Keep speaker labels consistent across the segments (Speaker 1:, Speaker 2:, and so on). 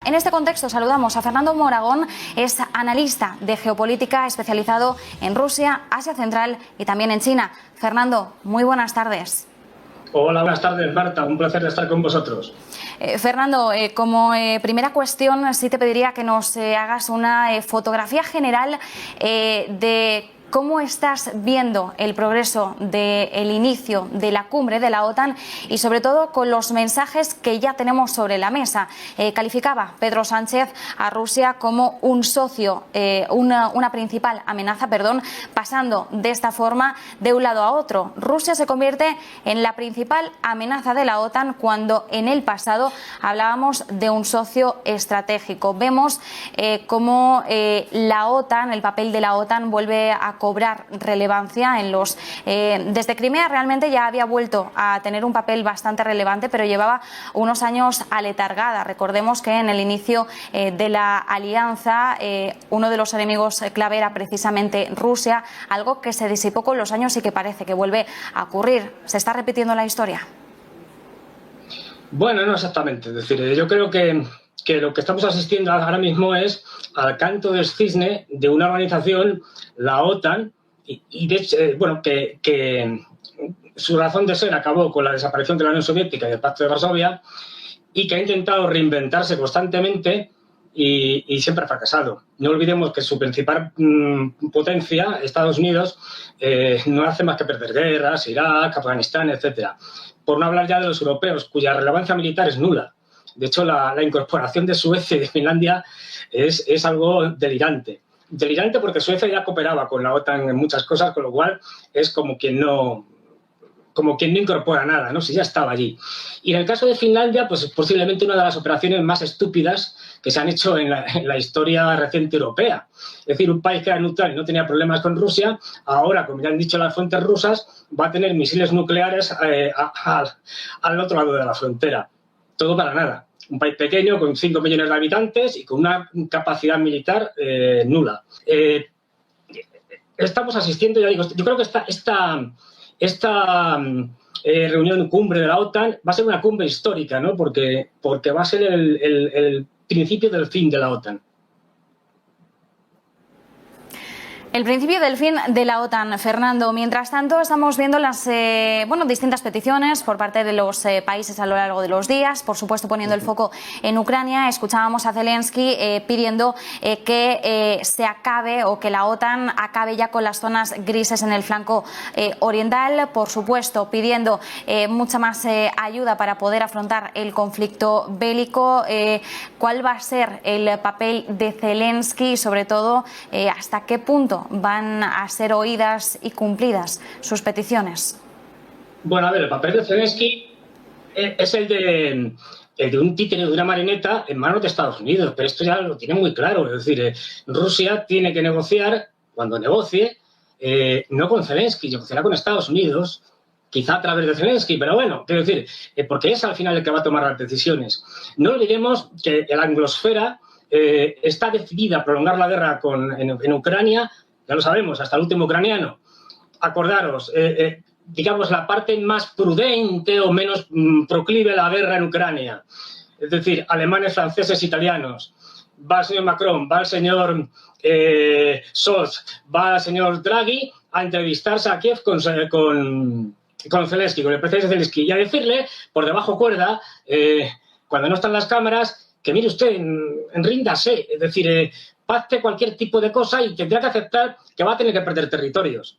Speaker 1: En este contexto saludamos a Fernando Moragón, es analista de geopolítica especializado en Rusia, Asia Central y también en China. Fernando, muy buenas tardes.
Speaker 2: Hola, buenas tardes, Marta. Un placer estar con vosotros.
Speaker 1: Fernando, como primera cuestión, sí te pediría que nos hagas una fotografía general de cómo estás viendo el progreso del inicio de la cumbre de la OTAN y sobre todo con los mensajes que ya tenemos sobre la mesa. Calificaba Pedro Sánchez a Rusia como un socio, una principal amenaza, pasando de esta forma de un lado a otro. Rusia se convierte en la principal amenaza de la OTAN cuando en el pasado hablábamos de un socio estratégico. Vemos cómo la OTAN, el papel de la OTAN vuelve a cobrar relevancia en los desde Crimea realmente ya había vuelto a tener un papel bastante relevante, pero llevaba unos años aletargada. Recordemos que en el inicio de la alianza uno de los enemigos clave era precisamente Rusia, algo que se disipó con los años y que parece que vuelve a ocurrir. ¿Se está repitiendo la historia?
Speaker 2: Bueno, no exactamente. Es decir, yo creo que lo que estamos asistiendo ahora mismo es al canto del cisne de una organización, la OTAN, y de hecho, que su razón de ser acabó con la desaparición de la Unión Soviética y del Pacto de Varsovia, y que ha intentado reinventarse constantemente y siempre ha fracasado. No olvidemos que su principal potencia, Estados Unidos, no hace más que perder guerras, Irak, Afganistán, etcétera. Por no hablar ya de los europeos, cuya relevancia militar es nula. De hecho, la incorporación de Suecia y de Finlandia es algo delirante. Delirante porque Suecia ya cooperaba con la OTAN en muchas cosas, con lo cual es como quien no incorpora nada, ¿no? Si ya estaba allí. Y en el caso de Finlandia, pues es posiblemente una de las operaciones más estúpidas que se han hecho en la historia reciente europea. Es decir, un país que era neutral y no tenía problemas con Rusia, ahora, como ya han dicho las fuentes rusas, va a tener misiles nucleares al otro lado de la frontera. Todo para nada. Un país pequeño con 5 millones de habitantes y con una capacidad militar nula. Estamos asistiendo, ya digo, yo creo que esta reunión cumbre de la OTAN va a ser una cumbre histórica, ¿no? Porque va a ser el principio del fin de la OTAN.
Speaker 1: El principio del fin de la OTAN, Fernando. Mientras tanto, estamos viendo las distintas peticiones por parte de los países a lo largo de los días, por supuesto poniendo el foco en Ucrania. Escuchábamos a Zelensky pidiendo que se acabe o que la OTAN acabe ya con las zonas grises en el flanco oriental, por supuesto pidiendo mucha más ayuda para poder afrontar el conflicto bélico. ¿Cuál va a ser el papel de Zelensky y sobre todo hasta qué punto van a ser oídas y cumplidas sus peticiones?
Speaker 2: Bueno, a ver, el papel de Zelensky es el de un títere, de una marioneta en manos de Estados Unidos, pero esto ya lo tiene muy claro. Es decir, Rusia tiene que negociar, cuando negocie, no con Zelensky, negociará con Estados Unidos, quizá a través de Zelensky, pero bueno, quiero decir, porque es al final el que va a tomar las decisiones. No olvidemos que la anglosfera está decidida a prolongar la guerra en Ucrania. Ya lo sabemos, hasta el último ucraniano. Acordaros, digamos, la parte más prudente o menos proclive a la guerra en Ucrania. Es decir, alemanes, franceses, italianos. Va el señor Macron, va el señor Scholz, va el señor Draghi a entrevistarse a Kiev con Zelensky, con el presidente Zelensky, y a decirle, por debajo cuerda, cuando no están las cámaras, que mire usted, ríndase. Es decir, pacte cualquier tipo de cosa y tendrá que aceptar que va a tener que perder territorios.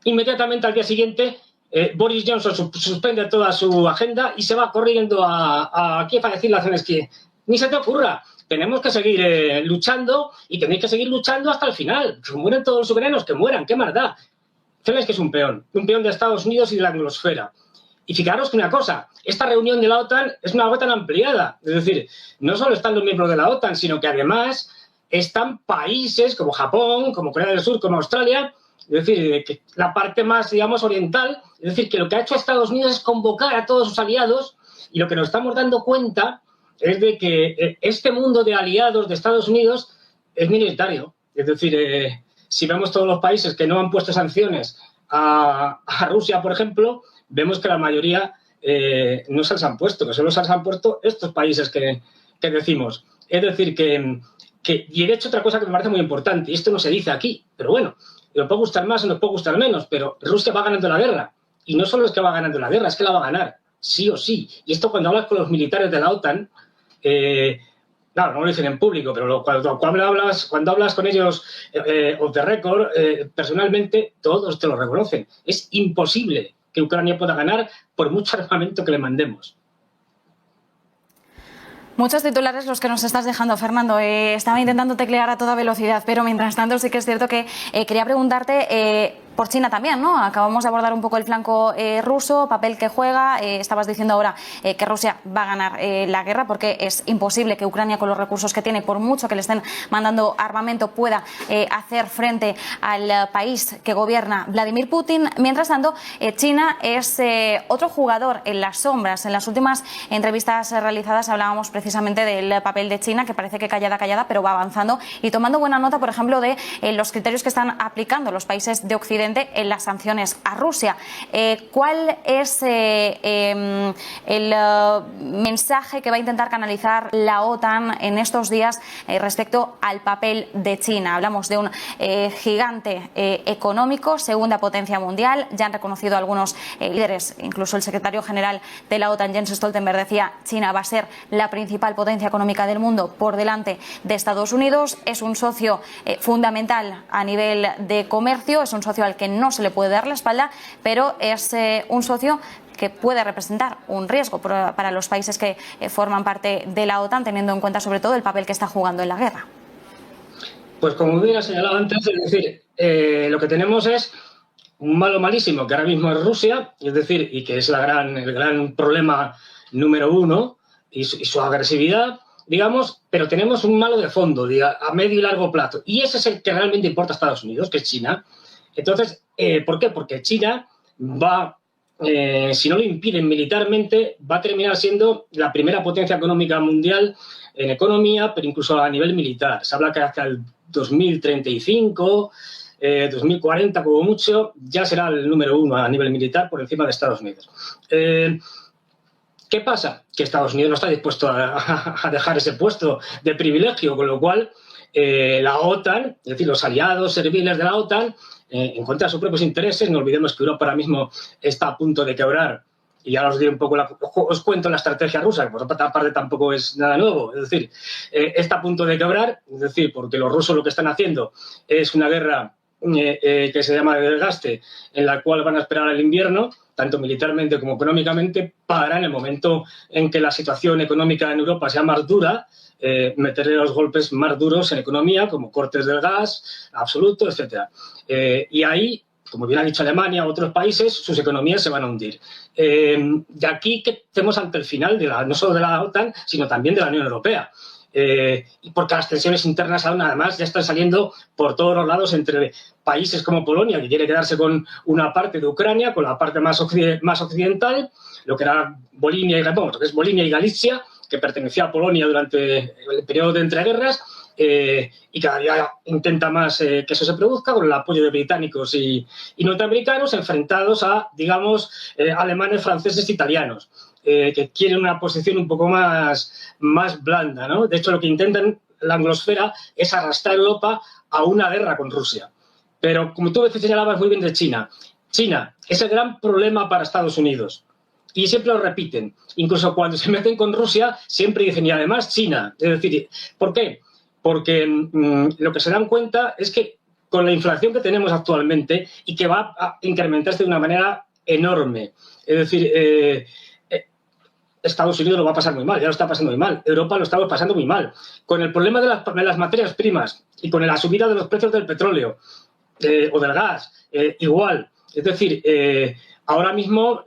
Speaker 2: Inmediatamente al día siguiente, Boris Johnson suspende toda su agenda y se va corriendo a Kiev a decirle a Zelensky, ni se te ocurra, tenemos que seguir luchando y tenéis que seguir luchando hasta el final. Que mueren todos los ucranianos, que mueran, qué más da. Zelensky es un peón de Estados Unidos y de la anglosfera. Y fijaros que una cosa, esta reunión de la OTAN es una OTAN ampliada. Es decir, no solo están los miembros de la OTAN, sino que además están países como Japón, como Corea del Sur, como Australia, es decir, que la parte más, digamos, oriental. Es decir, que lo que ha hecho Estados Unidos es convocar a todos sus aliados y lo que nos estamos dando cuenta es de que este mundo de aliados de Estados Unidos es minoritario. Es decir, si vemos todos los países que no han puesto sanciones a Rusia, por ejemplo, vemos que la mayoría no se las han puesto, que solo se las han puesto estos países que decimos. Es decir, y de hecho otra cosa que me parece muy importante, y esto no se dice aquí, pero bueno, nos puede gustar más o nos puede gustar menos, pero Rusia va ganando la guerra. Y no solo es que va ganando la guerra, es que la va a ganar, sí o sí. Y esto cuando hablas con los militares de la OTAN, claro, no lo dicen en público, pero cuando hablas con ellos off the record, personalmente, todos te lo reconocen. Es imposible que Ucrania pueda ganar por mucho armamento que le mandemos.
Speaker 1: Muchos titulares los que nos estás dejando, Fernando. Estaba intentando teclear a toda velocidad, pero mientras tanto sí que es cierto que quería preguntarte por China también, ¿no? Acabamos de abordar un poco el flanco ruso, papel que juega. Estabas diciendo ahora que Rusia va a ganar la guerra porque es imposible que Ucrania, con los recursos que tiene, por mucho que le estén mandando armamento, pueda hacer frente al país que gobierna Vladimir Putin. Mientras tanto, China es otro jugador en las sombras. En las últimas entrevistas realizadas hablábamos precisamente del papel de China, que parece que callada, pero va avanzando y tomando buena nota, por ejemplo, de los criterios que están aplicando los países de Occidente en las sanciones a Rusia. ¿Cuál es el mensaje que va a intentar canalizar la OTAN en estos días respecto al papel de China? Hablamos de un gigante económico, segunda potencia mundial. Ya han reconocido algunos líderes, incluso el secretario general de la OTAN, Jens Stoltenberg, decía: China va a ser la principal potencia económica del mundo por delante de Estados Unidos. Es un socio fundamental a nivel de comercio, es un socio al que no se le puede dar la espalda, pero es un socio que puede representar un riesgo para los países que forman parte de la OTAN, teniendo en cuenta sobre todo el papel que está jugando en la guerra.
Speaker 2: Pues como bien has señalado antes, es decir, lo que tenemos es un malo malísimo, que ahora mismo es Rusia, es decir, y que es el gran problema número uno, y su agresividad, digamos, pero tenemos un malo de fondo, a medio y largo plazo, y ese es el que realmente importa a Estados Unidos, que es China. Entonces, ¿por qué? Porque China va, si no lo impiden militarmente, va a terminar siendo la primera potencia económica mundial en economía, pero incluso a nivel militar. Se habla que hasta el 2035, 2040 como mucho, ya será el número uno a nivel militar por encima de Estados Unidos. ¿Qué pasa? Que Estados Unidos no está dispuesto a dejar ese puesto de privilegio, con lo cual la OTAN, es decir, los aliados serviles de la OTAN, en contra de sus propios intereses. No olvidemos que Europa ahora mismo está a punto de quebrar, y ya os diré un poco, os cuento la estrategia rusa, que por otra parte tampoco es nada nuevo. Es decir, está a punto de quebrar, es decir, porque los rusos lo que están haciendo es una guerra que se llama de desgaste, en la cual van a esperar el invierno, tanto militarmente como económicamente, para en el momento en que la situación económica en Europa sea más dura, meterle los golpes más duros en economía, como cortes del gas absoluto, etcétera. Y ahí, como bien ha dicho Alemania u otros países, sus economías se van a hundir. De aquí que estemos ante el final no solo de la OTAN, sino también de la Unión Europea. Y porque las tensiones internas aún además ya están saliendo por todos los lados entre países como Polonia, que quiere quedarse con una parte de Ucrania, con la parte más occidental, lo que era Volhynia y Galicia, que pertenecía a Polonia durante el periodo de entreguerras, y cada día intenta más que eso se produzca, con el apoyo de británicos y norteamericanos, enfrentados a, digamos, alemanes, franceses e italianos, que quieren una posición un poco más blanda, ¿no? De hecho, lo que intentan la anglosfera es arrastrar a Europa a una guerra con Rusia. Pero, como tú a veces señalabas muy bien de China, China es el gran problema para Estados Unidos. Y siempre lo repiten. Incluso cuando se meten con Rusia, siempre dicen, y además China. Es decir, ¿por qué? Porque lo que se dan cuenta es que con la inflación que tenemos actualmente, y que va a incrementarse de una manera enorme, es decir, Estados Unidos lo va a pasar muy mal, ya lo está pasando muy mal. Europa lo estamos pasando muy mal. Con el problema de las materias primas y con la subida de los precios del petróleo o del gas, igual. Es decir, ahora mismo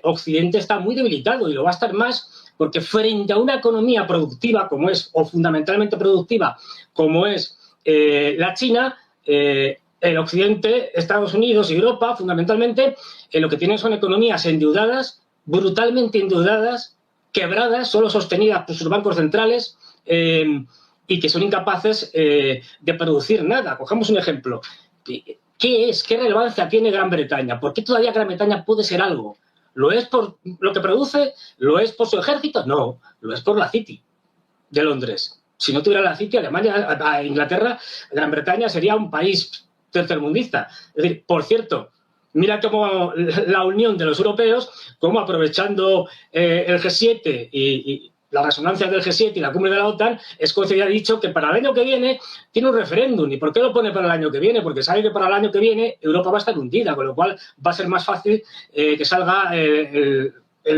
Speaker 2: Occidente está muy debilitado, y lo va a estar más, porque frente a una economía productiva como es, o fundamentalmente productiva como es la China, el Occidente, Estados Unidos y Europa, fundamentalmente, lo que tienen son economías endeudadas, brutalmente endeudadas, quebradas, solo sostenidas por sus bancos centrales, y que son incapaces de producir nada. Cogemos un ejemplo. ¿Qué relevancia tiene Gran Bretaña? ¿Por qué todavía Gran Bretaña puede ser algo? ¿Lo es por lo que produce? ¿Lo es por su ejército? No, lo es por la City de Londres. si no tuviera la City, Alemania, Inglaterra, Gran Bretaña sería un país tercermundista. Es decir, por cierto, mira cómo la unión de los europeos, como aprovechando el G7 y la resonancia del G7 y la cumbre de la OTAN, Escocia ya ha dicho que para el año que viene tiene un referéndum. ¿Y por qué lo pone para el año que viene? Porque sabe que para el año que viene Europa va a estar hundida, con lo cual va a ser más fácil que salga el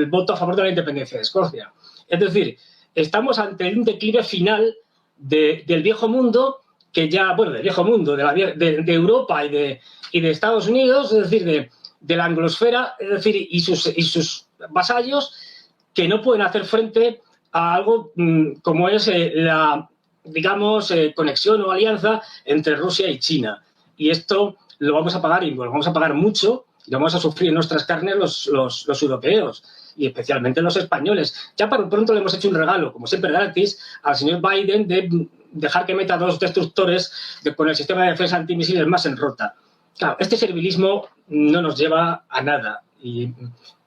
Speaker 2: voto a favor de la independencia de Escocia. Es decir, estamos ante un declive final del viejo mundo, que ya, bueno, del viejo mundo, de Europa y de Estados Unidos, es decir, de la anglosfera, es decir, y sus vasallos, que no pueden hacer frente a algo como es la, digamos, conexión o alianza entre Rusia y China. Y esto lo vamos a pagar, y lo vamos a pagar mucho, y lo vamos a sufrir en nuestras carnes los europeos, y especialmente los españoles. Ya para pronto le hemos hecho un regalo, como siempre gratis, al señor Biden de dejar que meta 2 destructores con el sistema de defensa antimisiles más en rota. Claro, este servilismo no nos lleva a nada, y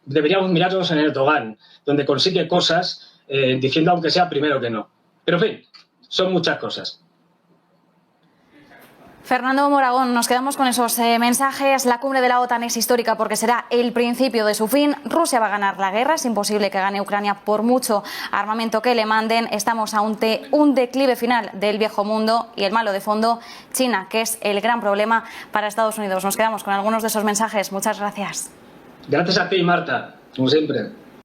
Speaker 2: deberíamos mirarnos en Erdogan, donde consigue cosas diciendo aunque sea primero que no. Pero en fin, son muchas cosas.
Speaker 1: Fernando Moragón, nos quedamos con esos mensajes. La cumbre de la OTAN es histórica porque será el principio de su fin. Rusia va a ganar la guerra. Es imposible que gane Ucrania por mucho armamento que le manden. Estamos ante un declive final del viejo mundo y el malo de fondo, China, que es el gran problema para Estados Unidos. Nos quedamos con algunos de esos mensajes. Muchas gracias.
Speaker 2: Gracias a ti, Marta, como siempre.